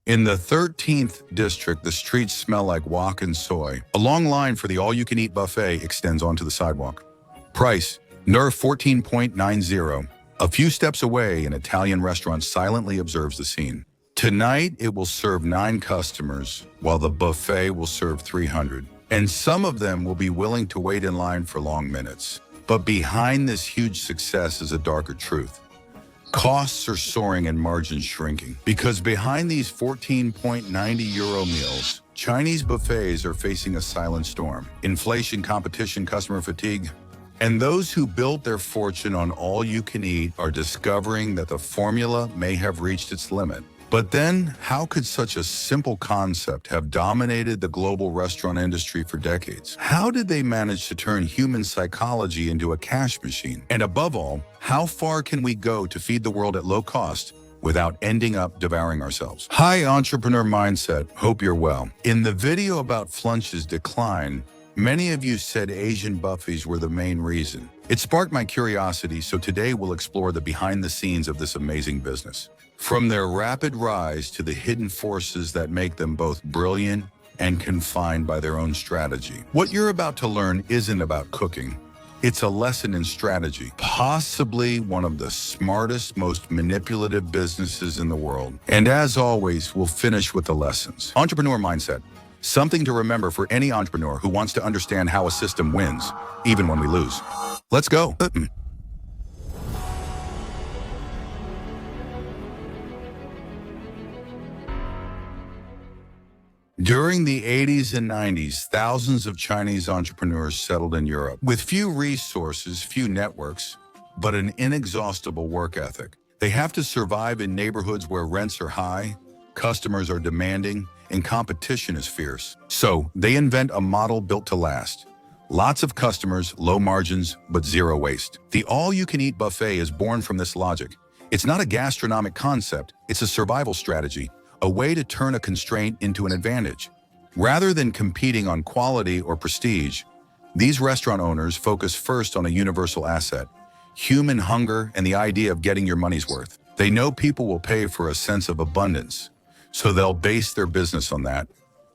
In the 13th district, the streets smell like wok and soy. A long line for the all-you-can-eat buffet extends onto the sidewalk. Price, Nerf 14.90. A few steps away, an Italian restaurant silently observes the scene. Tonight, it will serve 9 customers, while the buffet will serve 300. And some of them will be willing to wait in line for long minutes. But behind this huge success is a darker truth. Costs are soaring and margins shrinking. Because behind these 14.90 euro meals, Chinese buffets are facing a silent storm. Inflation, competition, customer fatigue. And those who built their fortune on all-you-can-eat are discovering that the formula may have reached its limit. But then, how could such a simple concept have dominated the global restaurant industry for decades? How did they manage to turn human psychology into a cash machine? And above all, how far can we go to feed the world at low cost without ending up devouring ourselves? Hi, Entrepreneur Mindset. Hope you're well. In the video about Flunch's decline, many of you said Asian buffets were the main reason. It sparked my curiosity, so today we'll explore the behind the scenes of this amazing business. From their rapid rise to the hidden forces that make them both brilliant and confined by their own strategy. What you're about to learn isn't about cooking. It's a lesson in strategy, possibly one of the smartest, most manipulative businesses in the world. And as always, we'll finish with the lessons. Entrepreneur Mindset. Something to remember for any entrepreneur who wants to understand how a system wins, even when we lose. Let's go. During the 80s and 90s, thousands of Chinese entrepreneurs settled in Europe. With few resources, few networks, but an inexhaustible work ethic. They have to survive in neighborhoods where rents are high, customers are demanding, and competition is fierce. So they invent a model built to last. Lots of customers, low margins, but zero waste. The all-you-can-eat buffet is born from this logic. It's not a gastronomic concept, it's a survival strategy, a way to turn a constraint into an advantage. Rather than competing on quality or prestige, these restaurant owners focus first on a universal asset, human hunger and the idea of getting your money's worth. They know people will pay for a sense of abundance, so they'll base their business on that.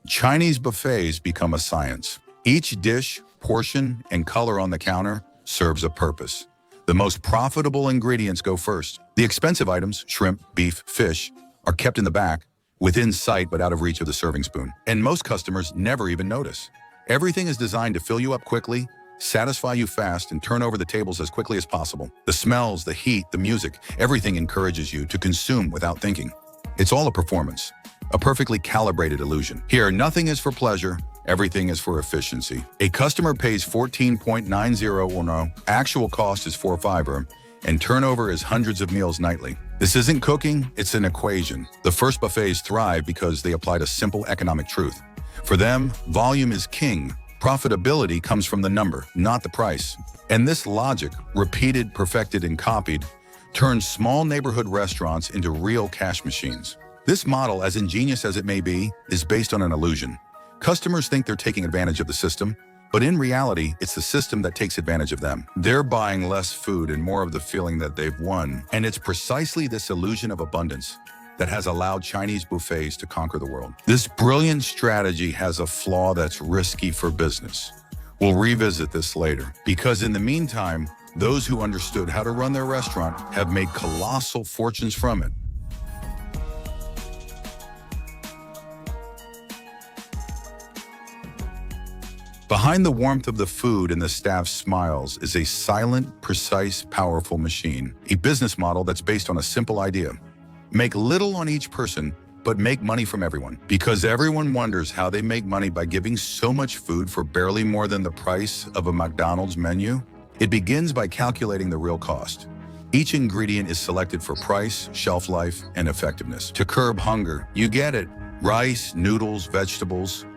Chinese buffets become a science. Each dish, portion, and color on the counter serves a purpose. The most profitable ingredients go first. The expensive items, shrimp, beef, fish, are kept in the back, within sight but out of reach of the serving spoon. And most customers never even notice. Everything is designed to fill you up quickly, satisfy you fast, and turn over the tables as quickly as possible. The smells, the heat, the music, everything encourages you to consume without thinking. It's all a performance, a perfectly calibrated illusion. Here, nothing is for pleasure, everything is for efficiency. A customer pays 14.90 or no, actual cost is 4.5, and turnover is hundreds of meals nightly. This isn't cooking, it's an equation. The first buffets thrive because they applied a simple economic truth. For them, volume is king. Profitability comes from the number, not the price. And this logic, repeated, perfected, and copied, turns small neighborhood restaurants into real cash machines. This model, as ingenious as it may be, is based on an illusion. Customers think they're taking advantage of the system, but in reality, it's the system that takes advantage of them. They're buying less food and more of the feeling that they've won. And it's precisely this illusion of abundance that has allowed Chinese buffets to conquer the world. This brilliant strategy has a flaw that's risky for business. We'll revisit this later, because in the meantime, those who understood how to run their restaurant have made colossal fortunes from it. Behind the warmth of the food and the staff's smiles is a silent, precise, powerful machine. A business model that's based on a simple idea. Make little on each person, but make money from everyone. Because everyone wonders how they make money by giving so much food for barely more than the price of a McDonald's menu. It begins by calculating the real cost. Each ingredient is selected for price, shelf life, and effectiveness. To curb hunger, you get it. Rice, noodles, vegetables.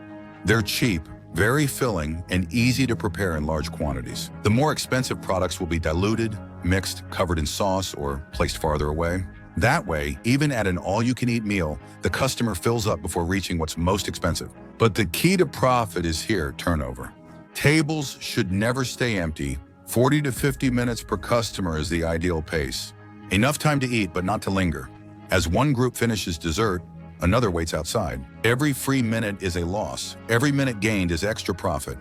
They're cheap, very filling, and easy to prepare in large quantities. The more expensive products will be diluted, mixed, covered in sauce, or placed farther away. That way, even at an all-you-can-eat meal, the customer fills up before reaching what's most expensive. But the key to profit is here, turnover. Tables should never stay empty. 40 to 50 minutes per customer is the ideal pace. Enough time to eat, but not to linger. As one group finishes dessert, Another waits outside. Every free minute is a loss. Every minute gained is extra profit.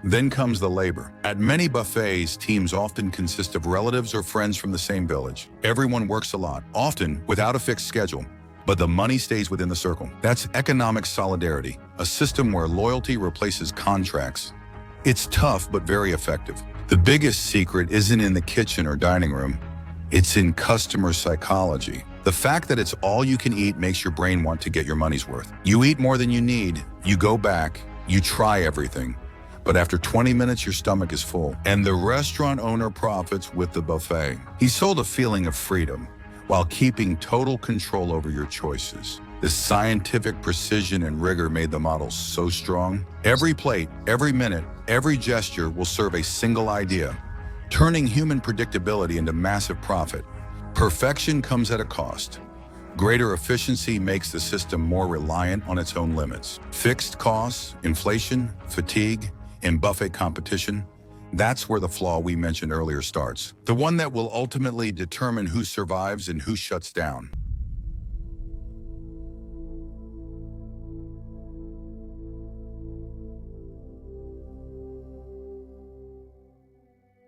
Then comes the labor. At many buffets, teams often consist of relatives or friends from the same village. Everyone works a lot, often without a fixed schedule, but the money stays within the circle. That's economic solidarity, a system where loyalty replaces contracts. It's tough, but very effective. The biggest secret isn't in the kitchen or dining room. It's in customer psychology. The fact that it's all you can eat makes your brain want to get your money's worth. You eat more than you need, you go back, you try everything. But after 20 minutes, your stomach is full. And the restaurant owner profits with the buffet. He sold a feeling of freedom while keeping total control over your choices. The scientific precision and rigor made the model so strong. Every plate, every minute, every gesture will serve a single idea, turning human predictability into massive profit. Perfection comes at a cost. Greater efficiency makes the system more reliant on its own limits. Fixed costs, inflation, fatigue, and buffet competition, that's where the flaw we mentioned earlier starts. The one that will ultimately determine who survives and who shuts down.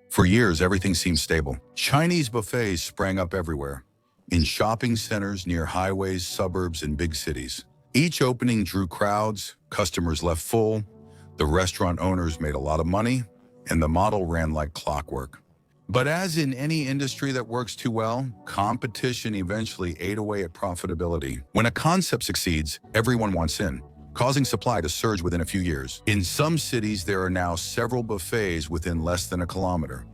For years, everything seemed stable. Chinese buffets sprang up everywhere, in shopping centers, near highways, suburbs, and big cities. Each opening drew crowds, customers left full, the restaurant owners made a lot of money, and the model ran like clockwork. But as in any industry that works too well, competition eventually ate away at profitability. When a concept succeeds, everyone wants in, causing supply to surge within a few years. In some cities, there are now several buffets within less than a kilometer.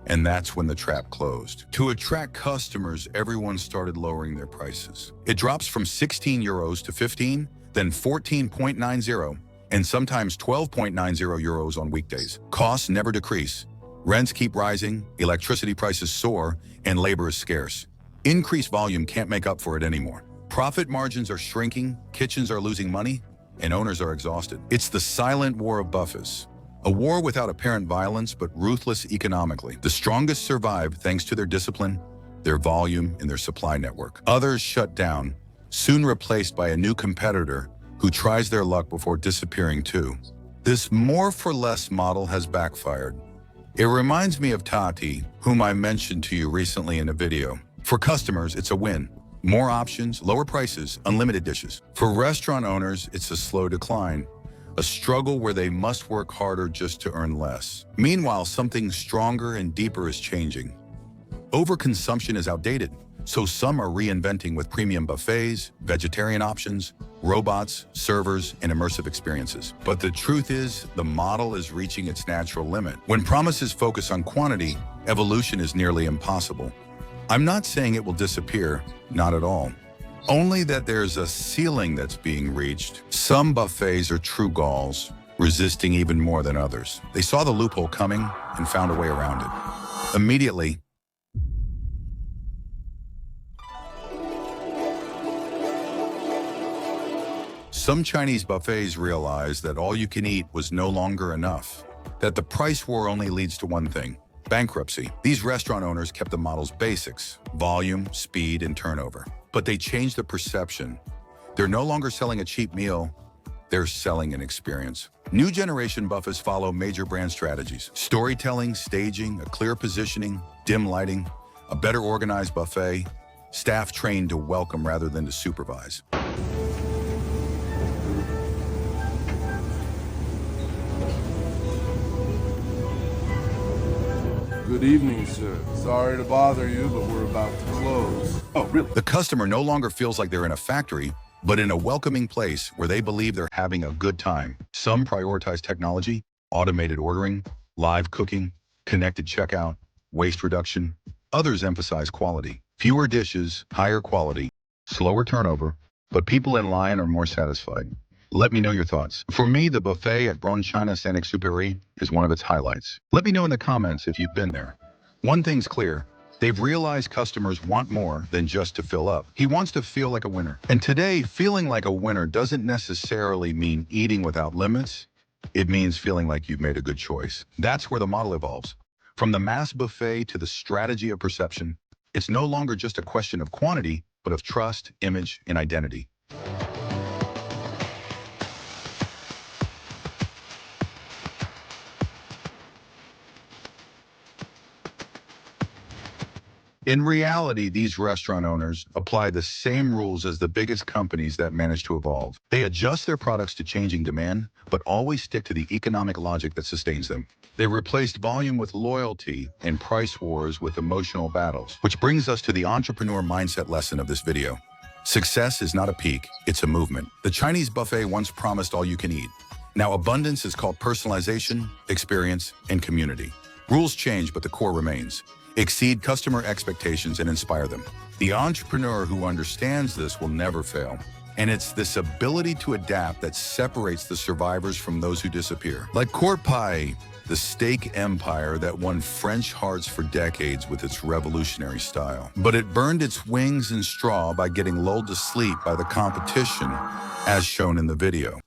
And that's when the trap closed. To attract customers, everyone started lowering their prices. It drops from 16 euros to 15, then 14.90, and sometimes 12.90 euros on weekdays. Costs never decrease. Rents keep rising, electricity prices soar, and labor is scarce. Increased volume can't make up for it anymore. Profit margins are shrinking, kitchens are losing money, and owners are exhausted. It's the silent war of buffets. A war without apparent violence, but ruthless economically. The strongest survive thanks to their discipline, their volume, and their supply network. Others shut down, soon replaced by a new competitor who tries their luck before disappearing too. This more for less model has backfired. It reminds me of Tati, whom I mentioned to you recently in a video. For customers, it's a win. More options, lower prices, unlimited dishes. For restaurant owners, it's a slow decline, a struggle where they must work harder just to earn less. Meanwhile, something stronger and deeper is changing. Overconsumption is outdated, so some are reinventing with premium buffets, vegetarian options, robots, servers, and immersive experiences. But the truth is, the model is reaching its natural limit. When promises focus on quantity, evolution is nearly impossible. I'm not saying it will disappear, not at all. Only that there's a ceiling that's being reached. Some buffets are true Gauls, resisting even more than others. They saw the loophole coming and found a way around it. Immediately, some Chinese buffets realized that all you can eat was no longer enough, that the price war only leads to one thing: bankruptcy. These restaurant owners kept the model's basics: volume, speed, and turnover. But they changed the perception. They're no longer selling a cheap meal, they're selling an experience. New generation buffets follow major brand strategies: storytelling, staging, a clear positioning, dim lighting, a better organized buffet, staff trained to welcome rather than to supervise. Good evening, sir. Sorry to bother you, but we're about to close. Oh, really? The customer no longer feels like they're in a factory, but in a welcoming place where they believe they're having a good time. Some prioritize technology, automated ordering, live cooking, connected checkout, waste reduction. Others emphasize quality. Fewer dishes, higher quality, slower turnover, but people in line are more satisfied. Let me know your thoughts. For me, the buffet at Bron China Saint-Exupéry is one of its highlights. Let me know in the comments if you've been there. One thing's clear: they've realized customers want more than just to fill up. He wants to feel like a winner. And today, feeling like a winner doesn't necessarily mean eating without limits. It means feeling like you've made a good choice. That's where the model evolves. From the mass buffet to the strategy of perception, it's no longer just a question of quantity, but of trust, image, and identity. In reality, these restaurant owners apply the same rules as the biggest companies that manage to evolve. They adjust their products to changing demand, but always stick to the economic logic that sustains them. They replaced volume with loyalty and price wars with emotional battles, which brings us to the entrepreneur mindset lesson of this video. Success is not a peak, it's a movement. The Chinese buffet once promised all you can eat. Now abundance is called personalization, experience, and community. Rules change, but the core remains. Exceed customer expectations and inspire them. The entrepreneur who understands this will never fail. And it's this ability to adapt that separates the survivors from those who disappear. Like Court Pie, the steak empire that won French hearts for decades with its revolutionary style. But it burned its wings in straw by getting lulled to sleep by the competition, as shown in the video.